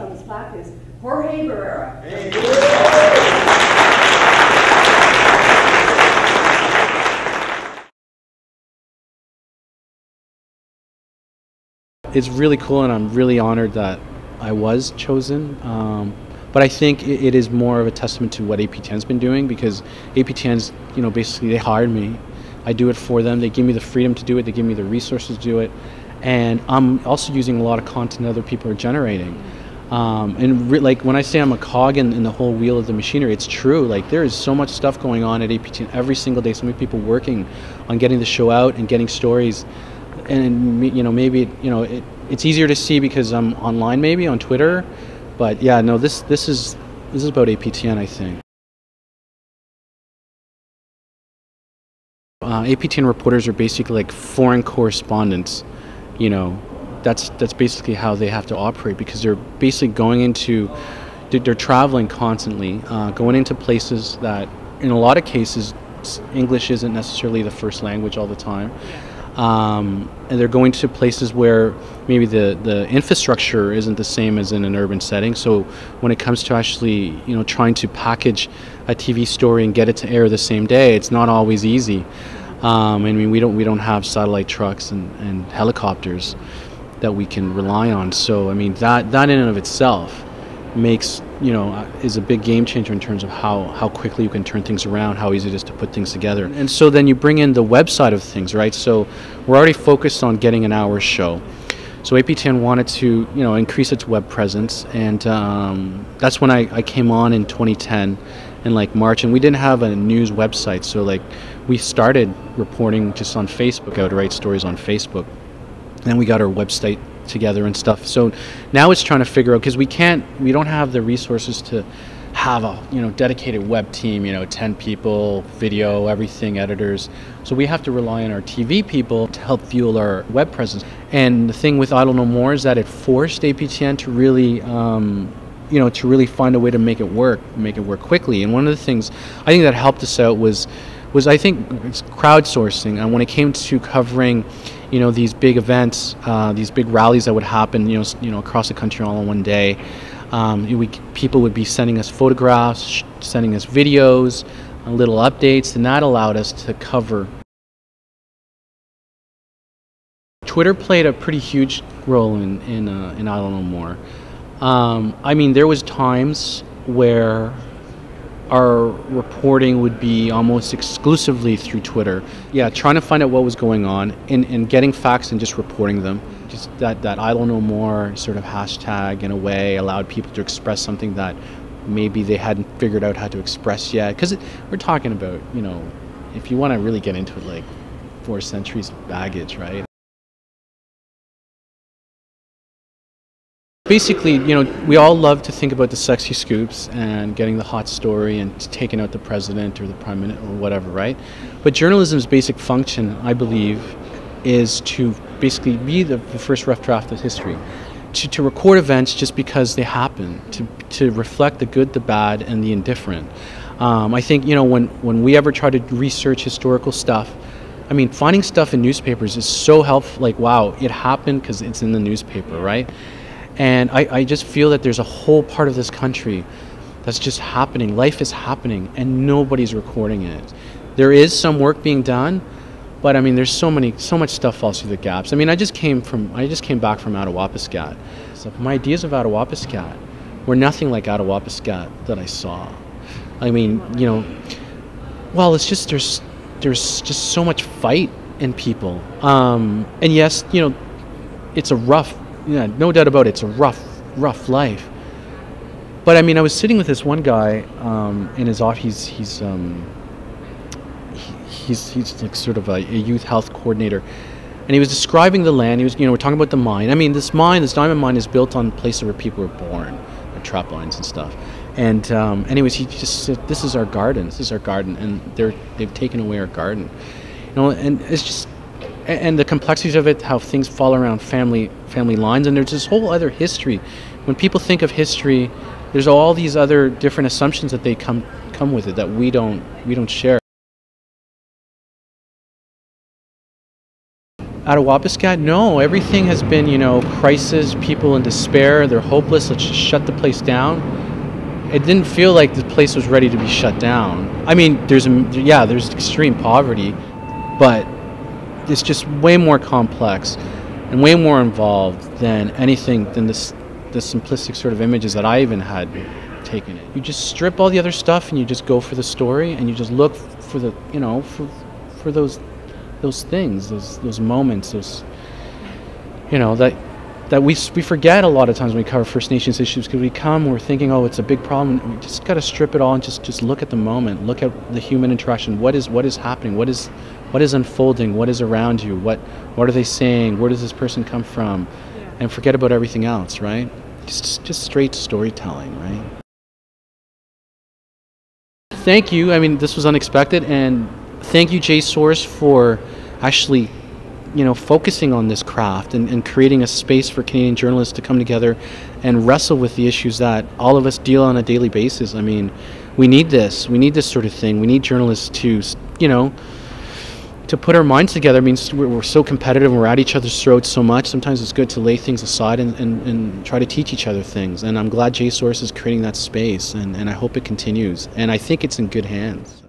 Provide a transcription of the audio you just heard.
on this plaque is Jorge Barrera. Hey. It's really cool, and I'm really honored that I was chosen. But I think it is more of a testament to what APTN's been doing, because APTN's, basically they hired me. I do it for them. They give me the freedom to do it. They give me the resources to do it. And I'm also using a lot of content other people are generating. Like when I say I'm a cog in the whole wheel of the machinery, it's true. Like there is so much stuff going on at APTN every single day. So many people working on getting the show out and getting stories. And maybe it's easier to see because I'm online, maybe on Twitter. But yeah, no, this is about APTN, I think. APTN reporters are basically like foreign correspondents. That's basically how they have to operate, because they're basically they're traveling constantly, going into places that, in a lot of cases, English isn't necessarily the first language all the time. And they're going to places where maybe the infrastructure isn't the same as in an urban setting. So when it comes to actually, trying to package a TV story and get it to air the same day, it's not always easy. We don't have satellite trucks and helicopters that we can rely on. So that in and of itself makes is a big game changer in terms of how quickly you can turn things around, how easy it is to put things together. And so then you bring in the website of things, right? So we're already focused on getting an hour show. So APTN wanted to increase its web presence, and that's when I came on in 2010 in March, and we didn't have a news website, so we started reporting just on Facebook. I would write stories on Facebook, and then we got our website together and stuff. So now it's trying to figure out, because we don't have the resources to have a dedicated web team, 10 people, video, everything, editors. So we have to rely on our TV people to help fuel our web presence. And the thing with Idle No More is that it forced APTN to really to really find a way to make it work quickly. And one of the things I think that helped us out was I think it's crowdsourcing. And when it came to covering these big events, these big rallies that would happen across the country all in one day, people would be sending us photographs, sending us videos, little updates, and that allowed us to cover. Twitter played a pretty huge role in Idle No More. There was times where our reporting would be almost exclusively through Twitter. Yeah, trying to find out what was going on and getting facts and just reporting them. Just that Idle No More sort of hashtag, in a way, allowed people to express something that maybe they hadn't figured out how to express yet. Because we're talking about, if you want to really get into it, 4 centuries of baggage, right? Basically, we all love to think about the sexy scoops and getting the hot story and taking out the president or the prime minister or whatever, right? But journalism's basic function, I believe, is to basically be the first rough draft of history, to record events just because they happen, to reflect the good, the bad, and the indifferent. I think, when we ever try to research historical stuff, finding stuff in newspapers is so helpful. Wow, it happened because it's in the newspaper, right? And I just feel that there's a whole part of this country that's just happening. Life is happening, and nobody's recording it. There is some work being done, but there's so much stuff falls through the gaps. I just came back from Attawapiskat. So my ideas of Attawapiskat were nothing like Attawapiskat that I saw. Well, it's just there's just so much fight in people. And yes, it's a rough. Yeah, no doubt about it. It's a rough life. But I was sitting with this one guy in his office. He's like sort of a youth health coordinator, and he was describing the land. He was, we're talking about the mine. This diamond mine is built on places where people were born, the trap lines and stuff. And anyways, he just said, "This is our garden. This is our garden," and they've taken away our garden. And it's just. And the complexities of it, how things fall around family lines, and there's this whole other history. When people think of history, there's all these other different assumptions that they come with it that we don't share. Out of Wapiskat, no. Everything has been, crisis, people in despair, they're hopeless, let's just shut the place down. It didn't feel like the place was ready to be shut down. I mean, there's extreme poverty, but it's just way more complex and way more involved than anything, than the simplistic sort of images that I even had taken it. You just strip all the other stuff and you just go for the story, and you just look for the, for those things, those moments, that we forget a lot of times when we cover First Nations issues, because we're thinking, oh, it's a big problem. We just got to strip it all and just look at the moment, look at the human interaction. What is happening? What is unfolding? What is around you? What are they saying? Where does this person come from? Yeah. And forget about everything else, right? Just straight storytelling, right? Thank you. I mean, this was unexpected, and thank you, J-Source, for actually focusing on this craft and creating a space for Canadian journalists to come together and wrestle with the issues that all of us deal on a daily basis. I mean, we need this sort of thing. We need journalists to, to put our minds together. I mean, we're so competitive and we're at each other's throats so much. Sometimes it's good to lay things aside and try to teach each other things. And I'm glad J-Source is creating that space, and I hope it continues. And I think it's in good hands.